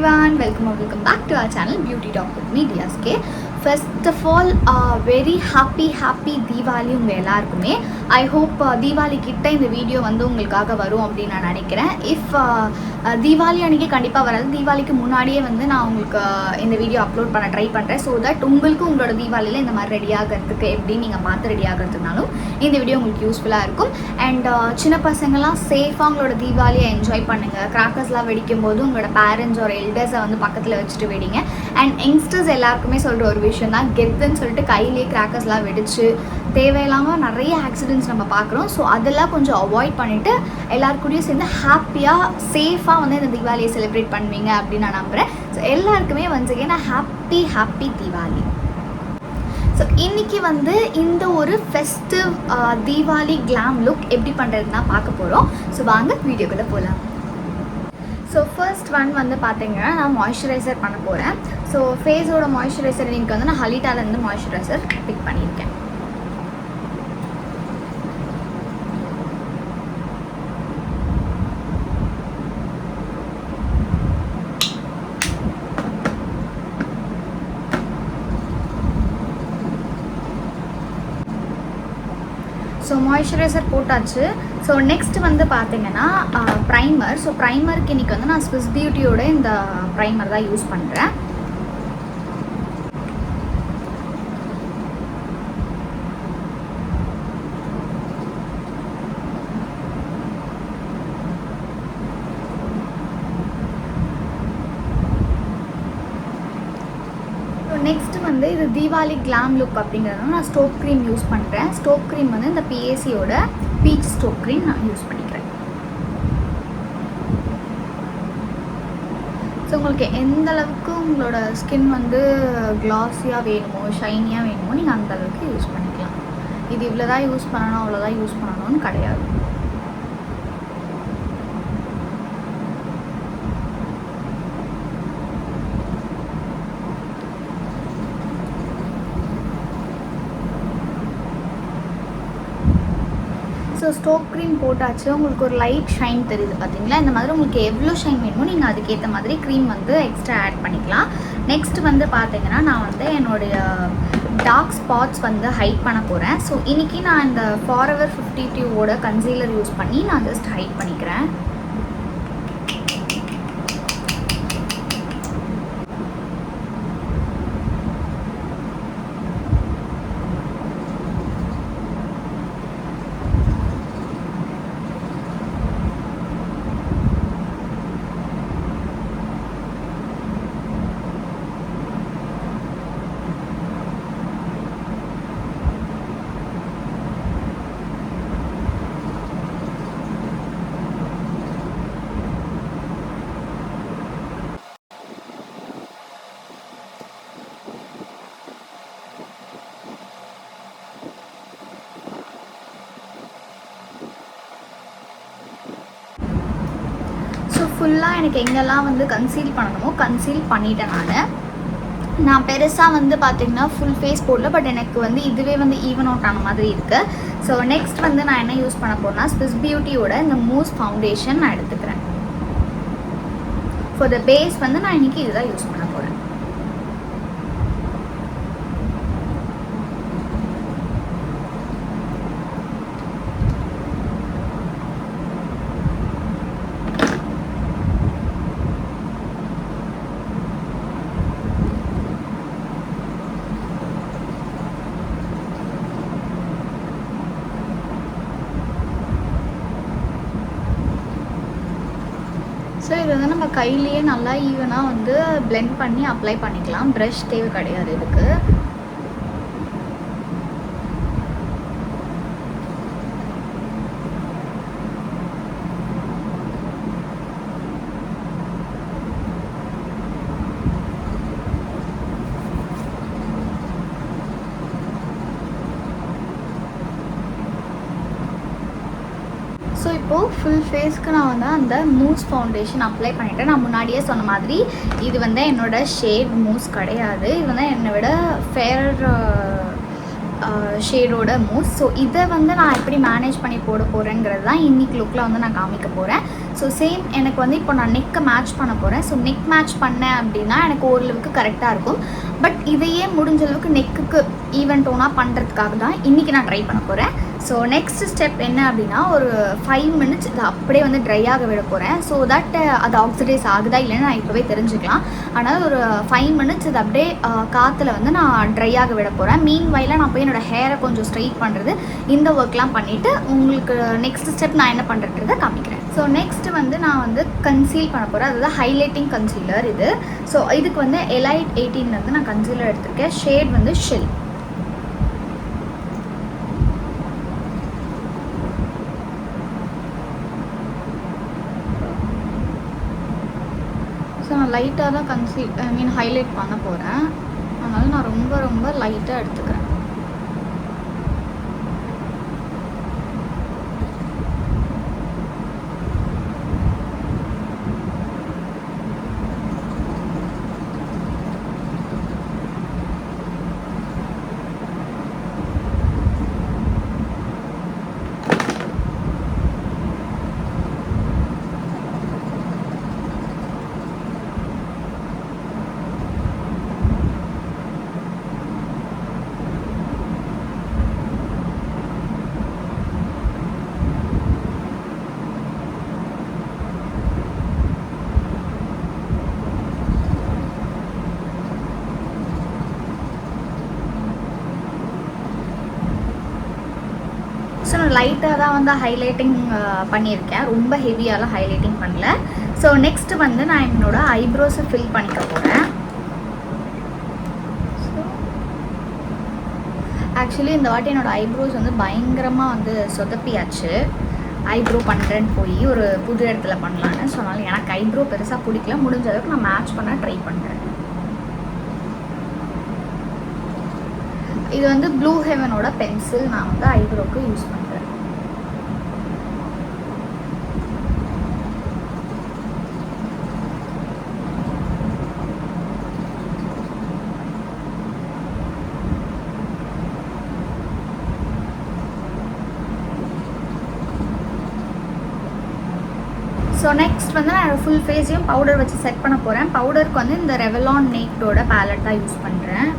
everyone, welcome back to our channel Beauty Talk with me DSK. First of all, very happy Diwali unga ellarkume. I hope Diwali kitta இந்த video வந்து உங்களுக்காக வரும் அப்படி நான் நினைக்கிறேன். If Deepavali அன்றைக்கி கண்டிப்பாக வராது, தீபாவளிக்கு முன்னாடியே வந்து நான் உங்களுக்கு இந்த வீடியோ அப்லோட் பண்ண ட்ரை பண்ணுறேன். ஸோ தட் உங்களுக்கு உங்களோட தீபாவளியில் இந்த மாதிரி ரெடி ஆகிறதுக்கு எப்படின்னு நீங்கள் பார்த்து ரெடி ஆகிறதுனாலும் இந்த வீடியோ உங்களுக்கு யூஸ்ஃபுல்லாக இருக்கும். அண்ட் சின்ன பசங்கள்லாம் சேஃபாக உங்களோட தீபாவளியை என்ஜாய் பண்ணுங்கள். கிராக்கர்ஸ்லாம் வெடிக்கும் போது உங்களோட பேரண்ட்ஸ் ஒரு எல்டர்ஸை வந்து பக்கத்தில் வச்சுட்டு வெடிங்க. அண்ட் யங்ஸ்டர்ஸ் எல்லாருக்குமே சொல்கிற ஒரு விஷயம் தான், கெத்துன்னு சொல்லிட்டு கையிலேயே கிராக்கர்ஸ்லாம் வெடிச்சு தேவையில்லாமல் நிறைய ஆக்சிடென்ட்ஸ் நம்ம பார்க்குறோம். ஸோ அதெல்லாம் கொஞ்சம் அவாய்ட் பண்ணிவிட்டு எல்லாருக்கூடயும் சேர்ந்து ஹாப்பியாக சேஃபாக வந்து இந்த தீபாவளியை செலிப்ரேட் பண்ணுவீங்க அப்படின்னு நான் நம்புகிறேன். ஸோ எல்லாருக்குமே வந்து நான் ஹாப்பி தீபாவளி. ஸோ இன்றைக்கி வந்து இந்த ஒரு ஃபெஸ்டிவ் தீபாவளி கிளாம் லுக் எப்படி பண்ணுறதுன்னா பார்க்க போகிறோம். ஸோ வாங்க வீடியோக்குள்ளே போகலாம். ஸோ ஃபர்ஸ்ட் ஒன் வந்து பார்த்தீங்கன்னா நான் மாய்ஸ்சரைசர் பண்ண போகிறேன். ஸோ ஃபேஸோட மாய்ஸ்சரைசர் இன்றைக்கி வந்து நான் ஹலிட்டாலேருந்து மாய்ஸ்சரைசர் பிக் பண்ணியிருக்கேன். ஸோ மாய்ஸ்சரைசர் போட்டாச்சு. ஸோ நெக்ஸ்ட் வந்து பார்த்தீங்கன்னா ப்ரைமர். ஸோ ப்ரைமருக்கு இன்றைக்கி வந்து நான் ஸ்விஸ் பியூட்டியோட இந்த ப்ரைமர் தான் யூஸ் பண்ணுறேன். நெக்ஸ்ட் வந்து இது தீபாவளி கிளாம் லுக் அப்படிங்கிறதுனால நான் ஸ்டோப் க்ரீம் யூஸ் பண்ணுறேன். ஸ்டோப் க்ரீம் வந்து இந்த பிஏசியோட பீச் ஸ்டோப் க்ரீம் நான் யூஸ் பண்ணிக்கிறேன். ஸோ உங்களுக்கு எந்த அளவுக்கு உங்களோட ஸ்கின் வந்து க்ளாஸியாக வேணுமோ ஷைனியாக வேணுமோ நீங்கள் அந்த அளவுக்கு யூஸ் பண்ணிக்கலாம். இது இவ்வளோ தான் யூஸ் பண்ணணும் அவ்வளோதான் யூஸ் பண்ணணும்னு கிடையாது. ஸோ ஸ்டோப் க்ரீம் போட்டாச்சு. உங்களுக்கு ஒரு லைட் ஷைன் தெரியுது பார்த்தீங்களா? இந்த மாதிரி உங்களுக்கு எவ்வளோ ஷைன் வேணுமோ நீங்கள் அதுக்கேற்ற மாதிரி க்ரீம் வந்து எக்ஸ்ட்ரா ஆட் பண்ணிக்கலாம். நெக்ஸ்ட் வந்து பார்த்தீங்கன்னா நான் வந்து என்னுடைய டார்க் ஸ்பாட்ஸ் வந்து ஹைட் பண்ண போகிறேன். ஸோ இன்றைக்கி நான் இந்த ஃபாரெவர் 52 கன்சீலர் யூஸ் பண்ணி நான் ஜஸ்ட் ஹைட் பண்ணிக்கிறேன். ஃபுல்லாக எனக்கு எங்கெல்லாம் வந்து கன்சீல் பண்ணணுமோ கன்சீல் பண்ணிட்டேன். நான் பெருசாக வந்து பார்த்திங்கன்னா ஃபுல் ஃபேஸ் போடல, பட் எனக்கு வந்து இதுவே வந்து ஈவன் அவுட் ஆன மாதிரி இருக்குது. ஸோ நெக்ஸ்ட் வந்து நான் என்ன யூஸ் பண்ண போகிறேன்னா ஸ்விஸ் பியூட்டியோட இந்த மூஸ் ஃபவுண்டேஷன் நான் எடுத்துக்கிறேன். ஃபார் த பேஸ் வந்து நான் இன்றைக்கி இதுதான் யூஸ் பண்ண போகிறேன். ஸோ இது வந்து நம்ம கையிலேயே நல்லா ஈவனாக வந்து பிளெண்ட் பண்ணி அப்ளை பண்ணிக்கலாம். ப்ரஷ் தேவை கிடையாது இதுக்கு. ஸோ இப்போது ஃபுல் ஃபேஸ்க்கு நான் வந்து அந்த மூஸ் ஃபவுண்டேஷன் அப்ளை பண்ணிவிட்டேன். நான் முன்னாடியே சொன்ன மாதிரி இது வந்து என்னோடய ஷேட் மூஸ் கிடையாது. இது வந்து என்னை விட ஃபேர் ஷேடோட மூஸ். ஸோ இதை வந்து நான் எப்படி மேனேஜ் பண்ணி போட போகிறேங்கிறது தான் இன்றைக்கி லுக்கில் வந்து நான் காமிக்க போகிறேன். ஸோ சேம் எனக்கு வந்து இப்போ நான் நெக்கை மேட்ச் பண்ண போகிறேன். ஸோ நெக் மேட்ச் பண்ணேன் அப்படின்னா எனக்கு ஓரளவுக்கு கரெக்டாக இருக்கும். பட் இதையே முடிஞ்ச அளவுக்கு நெக்குக்கு ஈவன் டோனாக பண்ணுறதுக்காக தான் இன்றைக்கி நான் ட்ரை பண்ண போகிறேன். ஸோ நெக்ஸ்ட் ஸ்டெப் என்ன அப்படின்னா, ஒரு 5 minutes இதை அப்படியே வந்து ட்ரை ஆக விட போகிறேன். ஸோ தட் அது ஆக்சிடைஸ் ஆகுதா இல்லைன்னு நான் இப்போவே தெரிஞ்சுக்கலாம். அதனால் ஒரு 5 minutes இது அப்படியே காற்றுல வந்து நான் ட்ரை ஆக விட போகிறேன். மீன் வயலில் நான் போய் என்னோடய ஹேரை கொஞ்சம் ஸ்ட்ரைட் பண்ணுறது, இந்த ஒர்க்லாம் பண்ணிவிட்டு உங்களுக்கு நெக்ஸ்ட் ஸ்டெப் நான் என்ன பண்ணுறதுன்றதை காமிக்கிறேன். ஸோ நெக்ஸ்ட்டு வந்து நான் வந்து கன்சீல் பண்ண போகிறேன். அதாவது ஹைலைட்டிங் கன்சீலர் இது. ஸோ இதுக்கு வந்து எலைட் 18 வந்து நான் கன்சீலர் எடுத்திருக்கேன். ஷேட் வந்து ஷெல். ஸோ நான் லைட்டாக தான் ஹைலைட் பண்ண போகிறேன். அதனால் நான் ரொம்ப ரொம்ப லைட்டாக எடுத்துக்கிறேன். ஸோ நான் லைட்டாக தான் வந்து ஹைலைட்டிங் பண்ணியிருக்கேன். ரொம்ப ஹெவியாலாம் ஹைலைட்டிங் பண்ணல. ஸோ நெக்ஸ்ட்டு வந்து நான் என்னோடய ஐப்ரோஸை ஃபில் பண்ணிக்க போகிறேன். ஆக்சுவலி இந்த வாட்டி என்னோடய ஐப்ரோஸ் வந்து பயங்கரமாக வந்து சொதப்பியாச்சு. ஐப்ரோ பண்ணுறேன்னு போய் ஒரு புது இடத்துல பண்ணலான்னு. ஸோ அதனால் எனக்கு ஐப்ரோ பெருசாக பிடிக்கல. முடிஞ்ச அளவுக்கு நான் மேட்ச் பண்ண ட்ரை பண்ணுறேன். இது வந்து ப்ளூ ஹெவனோட பென்சில் நான் வந்து ஐப்ரோக்கு யூஸ் பண்ணுறேன். ஸோ நெக்ஸ்ட் வந்து நான் ஃபுல் ஃபேஸையும் பவுடர் வச்சு செட் பண்ண போகிறேன். பவுடருக்கு வந்து இந்த ரெவலான் நேக்டோட பேலட் தான் யூஸ் பண்ணுறேன்.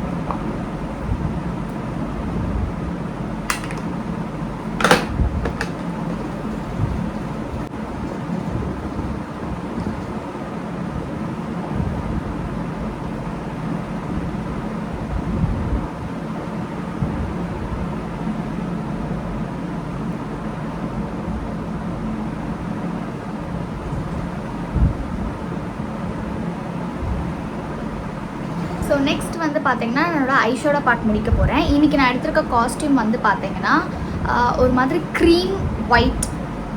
ஸோ நெக்ஸ்ட் வந்து பார்த்தீங்கன்னா என்னோடய ஐஷேடோ பார்ட் முடிக்க போகிறேன். இன்றைக்கி நான் எடுத்திருக்க காஸ்டியூம் வந்து பார்த்தீங்கன்னா ஒரு மாதிரி க்ரீம் ஒயிட்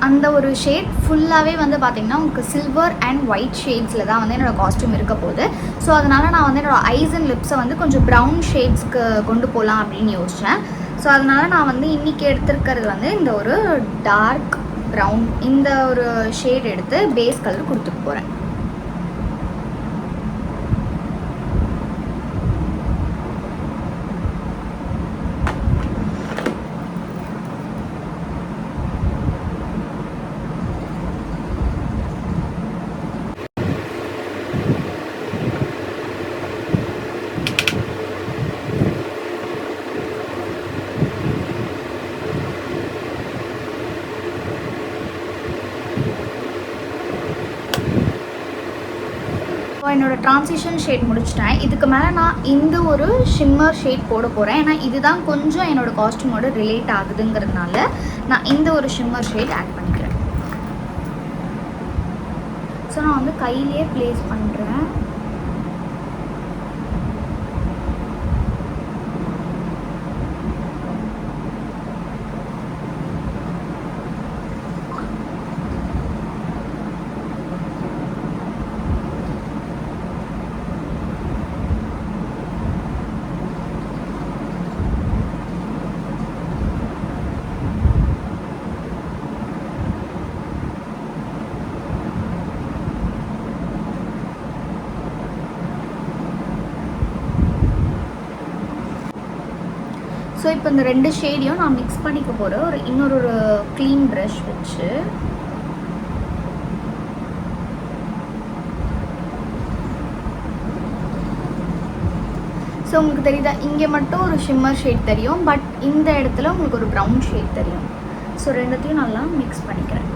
அந்த ஒரு ஷேட் ஃபுல்லாகவே வந்து பார்த்திங்கன்னா உங்களுக்கு சில்வர் அண்ட் ஒயிட் ஷேட்ஸில் தான் வந்து என்னோடய காஸ்டியூம் இருக்க போகுது. ஸோ அதனால் நான் வந்து என்னோடய ஐஸ் அண்ட் லிப்ஸை வந்து கொஞ்சம் ப்ரௌன் ஷேட்ஸ்க்கு கொண்டு போகலாம் அப்படின்னு யோசித்தேன். ஸோ அதனால் நான் வந்து இன்றைக்கி எடுத்திருக்கிறது வந்து இந்த ஒரு டார்க் ப்ரௌன் இந்த ஒரு ஷேட் எடுத்து பேஸ் கலர் கொடுத்துட்டு போகிறேன். என்னோடய ட்ரான்சிஷன் ஷேட் முடிச்சிட்டேன். இதுக்கு மேலே நான் இந்த ஒரு ஷிம்மர் ஷேட் போட போகிறேன். ஏன்னா இதுதான் கொஞ்சம் என்னோடய காஸ்டியூமோட ரிலேட் ஆகுதுங்கிறதுனால நான் இந்த ஒரு ஷிம்மர் ஷேட் ஆட் பண்ணிக்கிறேன். ஸோ நான் வந்து கையிலே ப்ளேஸ் பண்ணுறேன். ஸோ இப்போ இந்த 2 ஷேடையும் நான் மிக்ஸ் பண்ணிக்க போகிறேன் இன்னொரு க்ளீன் ப்ரஷ் வச்சு. ஸோ உங்களுக்கு தெரியுதா, இங்கே மட்டும் ஒரு ஷிம்மர் ஷேட் தெரியும், பட் இந்த இடத்துல உங்களுக்கு ஒரு ப்ரௌன் ஷேட் தெரியும். ஸோ ரெண்டுத்தையும் நல்லா மிக்ஸ் பண்ணிக்கிறேன்.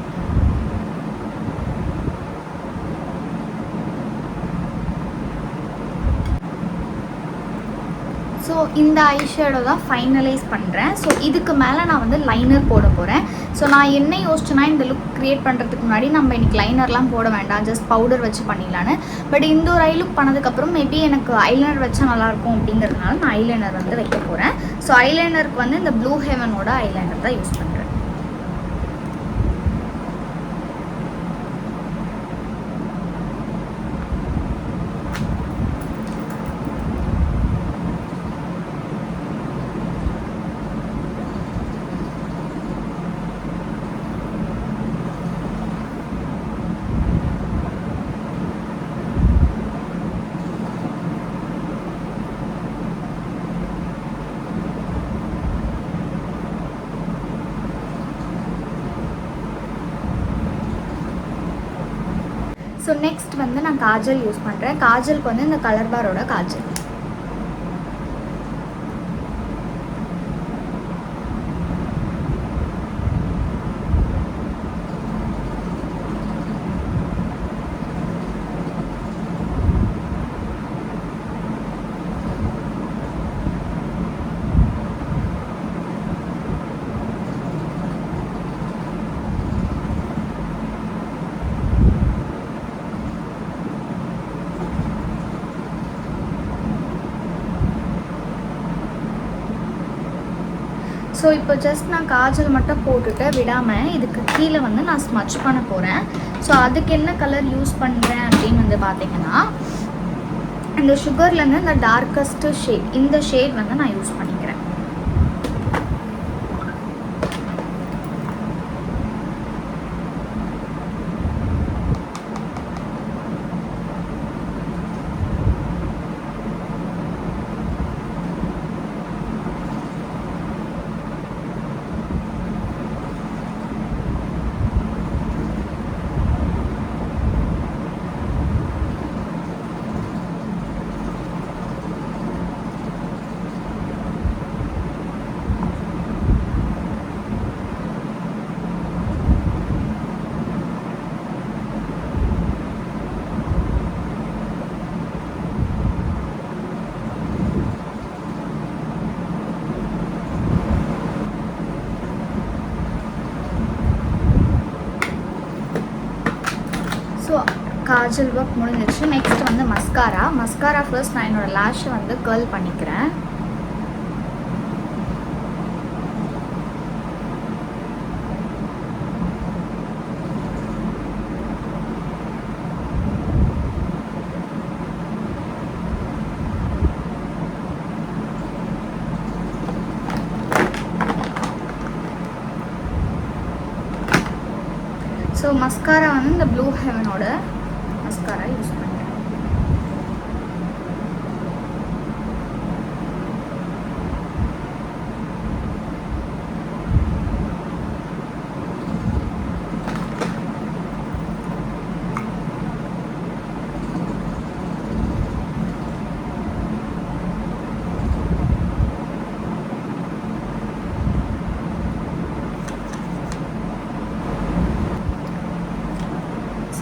ஸோ இந்த ஐஷேடோ தான் ஃபைனலைஸ் பண்ணுறேன். ஸோ இதுக்கு மேலே நான் வந்து லைனர் போட போகிறேன். ஸோ நான் என்ன யோசிச்சேன்னா, இந்த லுக் க்ரியேட் பண்ணுறதுக்கு முன்னாடி நம்ம இன்றைக்கி லைனர்லாம் போட வேண்டாம், ஜஸ்ட் பவுடர் வச்சு பண்ணிடலான்னு. பட் இந்த ஒரு ஐ லுக் பண்ணதுக்கப்புறம் மேபி எனக்கு ஐலைனர் வச்சா நல்லாயிருக்கும் அப்படிங்கிறதுனால நான் ஐலைனர் வந்து வைக்க போகிறேன். ஸோ ஐலைனருக்கு வந்து இந்த ப்ளூ ஹெவனோட ஐலைனர் தான் யூஸ் பண்ணுறேன். ஸோ நெக்ஸ்ட் வந்து நான் காஜல் யூஸ் பண்ணுறேன். காஜலுக்கு வந்து இந்த கலர் பாரோட காஜல். ஸோ இப்போ ஜஸ்ட் நான் காஜல் மட்டும் போட்டுட்டு விடாமல் இதுக்கு கீழே வந்து நான் ஸ்மட்ச் பண்ண போகிறேன். ஸோ அதுக்கு என்ன கலர் யூஸ் பண்ணுறேன் அப்படின்னு வந்து பார்த்தீங்கன்னா, இந்த சுகர்லேருந்து இந்த டார்க்கஸ்ட்டு ஷேட், இந்த ஷேட் வந்து நான் யூஸ் பண்ணிக்கிறேன். ஸோ காஜல் ஒர்க் முடிஞ்சிச்சு. நெக்ஸ்ட் வந்து மஸ்காரா ஃபர்ஸ்ட் நான் என்னோடய லேஷை வந்து கர்ல் பண்ணிக்கிறேன். ஸோ மஸ்காரா வந்து இந்த ப்ளூ ஹெவனோட மஸ்காரா யூஸ் பண்ணுறேன்.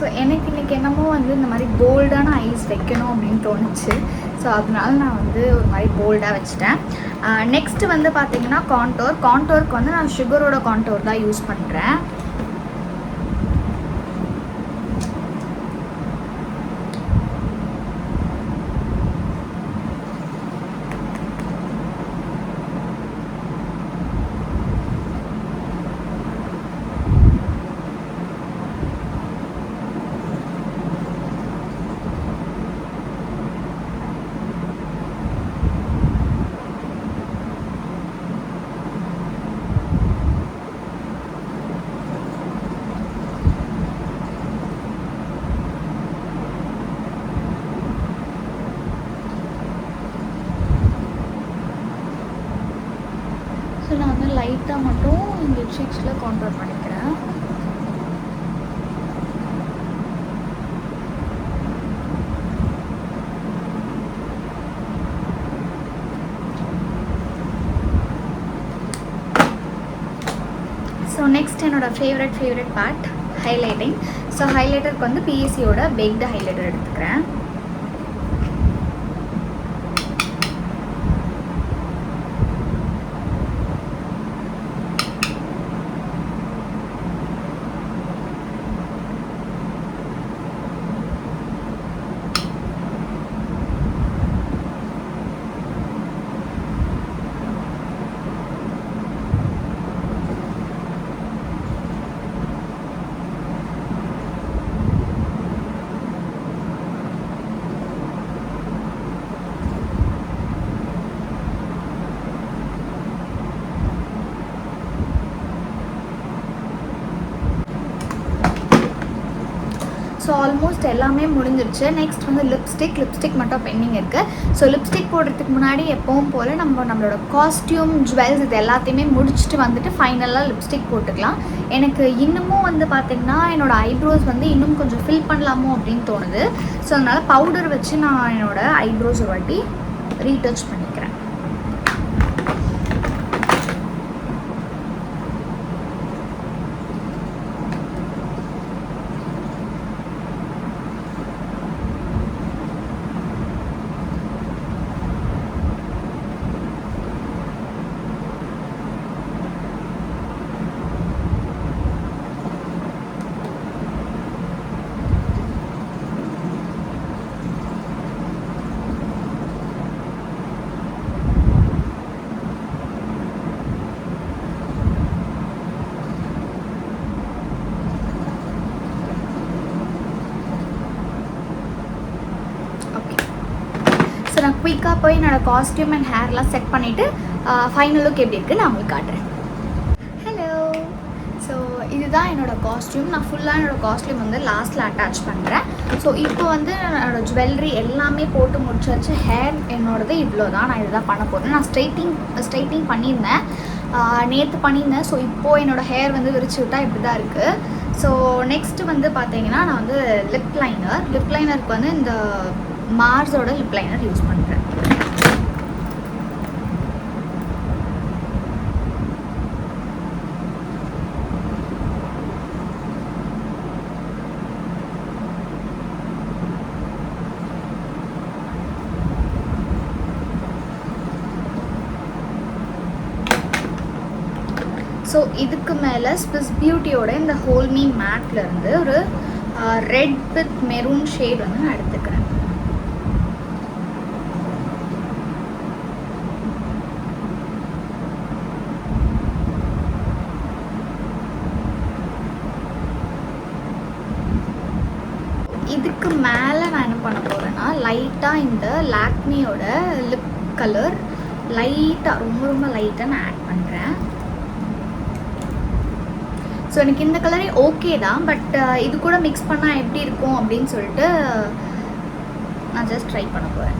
ஸோ எனக்கு இன்றைக்கி என்னமோ வந்து இந்த மாதிரி போல்டான ஐஸ் வைக்கணும் அப்படின்னு தோணுச்சு. ஸோ அதனால நான் வந்து ஒரு மாதிரி போல்டாக வச்சுட்டேன். நெக்ஸ்ட்டு வந்து பார்த்திங்கன்னா கான்டோருக்கு வந்து நான் சுகரோட கான்டோர் தான் யூஸ் பண்ணுறேன். லைட்டாக மட்டும் இந்த சீக்ஸில் கான்ட்ரோல் பண்ணிக்கிறேன். ஸோ நெக்ஸ்ட் என்னோடய ஃபேவரட் பார்ட் ஹைலைட்டிங். ஸோ ஹைலைட்டருக்கு வந்து பிஎஸ்சியோட பேக்டு ஹைலைட்டர் எடுத்துக்கிறேன். ஸோ ஆல்மோஸ்ட் எல்லாமே முடிஞ்சிருச்சு. நெக்ஸ்ட் வந்து லிப்ஸ்டிக் மட்டும் பெண்டிங் இருக்குது. ஸோ லிப்ஸ்டிக் போடுறதுக்கு முன்னாடி எப்பவும் போல் நம்மளோட காஸ்டியூம் ஜுவல்ஸ் இது எல்லாத்தையுமே முடிச்சுட்டு வந்துட்டு ஃபைனலாக லிப்ஸ்டிக் போட்டுக்கலாம். எனக்கு இன்னமும் வந்து பார்த்திங்கன்னா என்னோடய ஐப்ரோஸ் வந்து இன்னும் கொஞ்சம் ஃபில் பண்ணலாமோ அப்படின்னு தோணுது. ஸோ அதனால் பவுடர் வச்சு நான் என்னோடய ஐப்ரோஸ் ஒரு வாட்டி ரீடச் பண்ணிக்கிறேன். ஸோ நான் குயிக்காக போய் என்னோடய காஸ்டியூம் அண்ட் ஹேர்லாம் செட் பண்ணிவிட்டு ஃபைனல் லுக் எப்படி இருக்குன்னு நான் உங்களுக்கு காட்டுறேன். ஹலோ. ஸோ இதுதான் என்னோடய காஸ்டியூம். நான் ஃபுல்லாக என்னோடய காஸ்டியூம் வந்து லாஸ்ட்டில் அட்டாச் பண்ணுறேன். ஸோ இப்போ வந்து என்னோடய ஜுவல்லரி எல்லாமே போட்டு முடிச்சாச்சு. ஹேர் என்னோடது இவ்வளோ தான். நான் இதுதான் பண்ண போகிறேன். நான் ஸ்ட்ரைட்டிங் பண்ணியிருந்தேன், நேற்று பண்ணியிருந்தேன். ஸோ இப்போது என்னோடய ஹேர் வந்து விரிச்சு விட்டால் இப்படி தான் இருக்குது. ஸோ நெக்ஸ்ட்டு வந்து பார்த்தீங்கன்னா நான் வந்து லிப் லைனருக்கு வந்து இந்த மார்ஸோட லிப் லைனர் யூஸ் பண்ணுறேன். ஸோ இதுக்கு மேலே ஸ்விஸ் பியூட்டியோட இந்த ஹோல் மீ மேட்லேருந்து ஒரு ரெட் வித் மெரூன் ஷேட் வந்து நான் எடுத்துக்கிறேன். இதுக்கு மேலே நான் என்ன பண்ண போகிறேன்னா லைட்டாக இந்த லாக்மியோட லிப் கலர் லைட்டாக ரொம்ப லைட்டாக நான் ஆட் பண்ணுறேன். ஸோ எனக்கு இந்த கலரே ஓகே தான், பட் இது கூட மிக்ஸ் பண்ணால் எப்படி இருக்கும் அப்படின்னு சொல்லிட்டு நான் ஜஸ்ட் ட்ரை பண்ண போகிறேன்.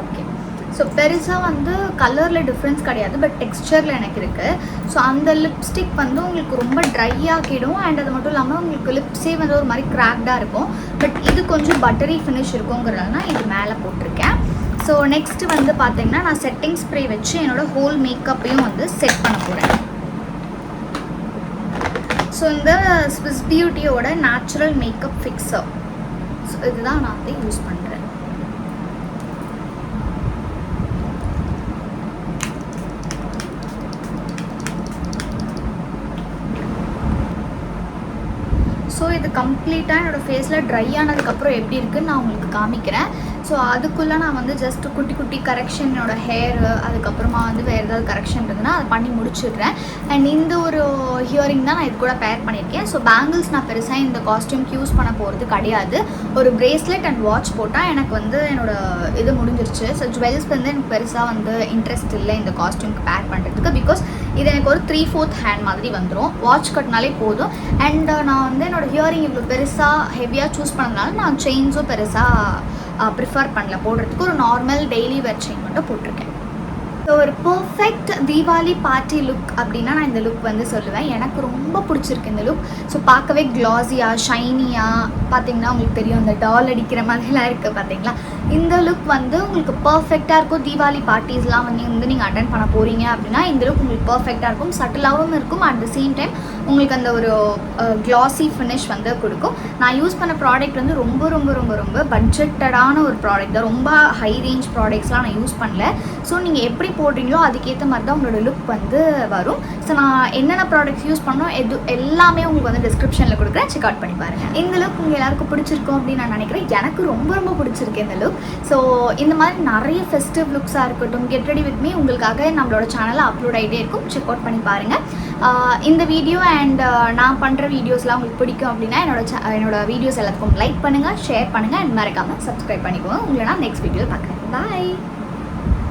ஓகே. ஸோ பெருசாக வந்து கலரில் டிஃப்ரென்ஸ் கிடையாது, பட் டெக்ஸ்சரில் எனக்கு இருக்குது. ஸோ அந்த லிப்ஸ்டிக் வந்து உங்களுக்கு ரொம்ப ட்ரை ஆக்கிடும். அண்ட் அது மட்டும் இல்லாமல் உங்களுக்கு லிப்ஸே வந்து ஒரு மாதிரி கிராக்டாக இருக்கும். பட் இது கொஞ்சம் பட்டரி ஃபினிஷ் இருக்குங்கிறதுனால இது மேலே போட்டிருக்கேன். ஸோ நெக்ஸ்ட்டு வந்து பார்த்தீங்கன்னா நான் செட்டிங் ஸ்ப்ரே வச்சு என்னோடய ஹோல் மேக்கப்பையும் வந்து செட் பண்ண போகிறேன். ஸோ இந்த ஸ்விஸ் பியூட்டியோட நேச்சுரல் மேக்கப் ஃபிக்ஸர், ஸோ இதுதான் நான் வந்து யூஸ் பண்ணுறேன். ஸோ இது கம்ப்ளீட்டாக என்னோடய ஃபேஸில் ட்ரை ஆனதுக்கப்புறம் எப்படி இருக்குதுன்னு நான் உங்களுக்கு காமிக்கிறேன். ஸோ அதுக்குள்ளே நான் வந்து ஜஸ்ட் குட்டி குட்டி கரெக்ஷன் என்னோடய ஹேர், அதுக்கப்புறமா வந்து வேறு ஏதாவது கரெக்ஷன் இருந்ததுன்னா அதை பண்ணி முடிச்சிடுறேன். அண்ட் இந்த ஒரு ஹியரிங் தான் நான் இது கூட பேர் பண்ணியிருக்கேன். ஸோ பேங்கிள்ஸ் நான் பெருசாக இந்த காஸ்டியூம்க்கு யூஸ் பண்ண போகிறது கிடையாது. ஒரு பிரேஸ்லெட் அண்ட் வாட்ச் போட்டால் எனக்கு வந்து என்னோடய இது முடிஞ்சிருச்சு. ஸோ ஜுவல்ஸ் வந்து எனக்கு பெருசாக வந்து இன்ட்ரெஸ்ட் இல்லை இந்த காஸ்டியூம்க்கு பேர் பண்ணுறதுக்கு. பிகாஸ் இது எனக்கு ஒரு 3/4 ஹேண்ட் மாதிரி வந்துடும். வாட்ச் கட்டினாலே போதும். அண்ட் நான் வந்து என்னோடய ஹியரிங் இவ்வளோ பெருசாக ஹெவியாக சூஸ் பண்ணதுனால நான் செயின்ஸும் பெருசாக ப்ரிஃபர் பண்ணல போடுறதுக்கு. ஒரு நார்மல் டெய்லி வேர் செயின் மட்டும் போட்டிருக்கேன். ஸோ ஒரு பர்ஃபெக்ட் தீபாவளி பார்ட்டி லுக் அப்படின்னா நான் இந்த லுக் வந்து சொல்லுவேன். எனக்கு ரொம்ப பிடிச்சிருக்கு இந்த லுக். ஸோ பார்க்கவே க்ளாஸியாக ஷைனியாக பார்த்தீங்கன்னா உங்களுக்கு தெரியும், அந்த டால் அடிக்கிற மாதிரிலாம் இருக்குது பார்த்தீங்களா. இந்த லுக் வந்து உங்களுக்கு பர்ஃபெக்டாக இருக்கும். தீபாவளி பார்ட்டிஸ்லாம் வந்து நீங்கள் அட்டென்ட் பண்ண போகிறீங்க அப்படின்னா இந்த லுக் உங்களுக்கு பர்ஃபெக்டாக இருக்கும். சட்டிலாகவும் இருக்கும். அட் த சேம் டைம் உங்களுக்கு அந்த ஒரு க்ளாஸி ஃபினிஷ் வந்து கொடுக்கும். நான் யூஸ் பண்ண ப்ராடக்ட் வந்து ரொம்ப ரொம்ப ரொம்ப ரொம்ப பட்ஜெட்டடான ஒரு ப்ராடக்ட் தான். ரொம்ப ஹை ரேஞ்ச் ப்ராடக்ட்ஸ்லாம் நான் யூஸ் பண்ணல. ஸோ நீங்கள் எப்படி போடுறீங்களோ அதுக்கேற்ற மாதிரி தான் உங்களோட லுக் வந்து வரும். ஸோ நான் என்னென்ன ப்ராடக்ட்ஸ் யூஸ் பண்ணோம் எல்லாமே உங்களுக்கு வந்து டிஸ்கிரிப்ஷனில் கொடுக்குறேன், செக் அவுட் பண்ணி பாருங்கள். இந்த லுக் உங்கள் எல்லாருக்கும் பிடிச்சிருக்கும் அப்படின்னு நான் நினைக்கிறேன். எனக்கு ரொம்ப ரொம்ப பிடிச்சிருக்கு இந்த லுக். ஸோ இந்த மாதிரி நிறைய ஃபெஸ்டிவ் லுக்ஸாக இருக்கட்டும், கெட் ரெடி வித் மீ உங்களுக்காக நம்மளோட சேனலில் அப்லோட் ஆகிட்டே இருக்கும். செக் அவுட் பண்ணி பாருங்கள். இந்த வீடியோ அண்ட் நான் பண்ணுற வீடியோஸ்லாம் உங்களுக்கு பிடிக்கும் அப்படின்னா என்னோட வீடியோஸ் எல்லாத்துக்கும் லைக் பண்ணுங்கள், ஷேர் பண்ணுங்கள் அண்ட் மறக்காமல் சப்ஸ்கிரைப் பண்ணிக்கோங்க. உங்களை நான் நெக்ஸ்ட் வீடியோவில் பார்க்குறேன். பாய்.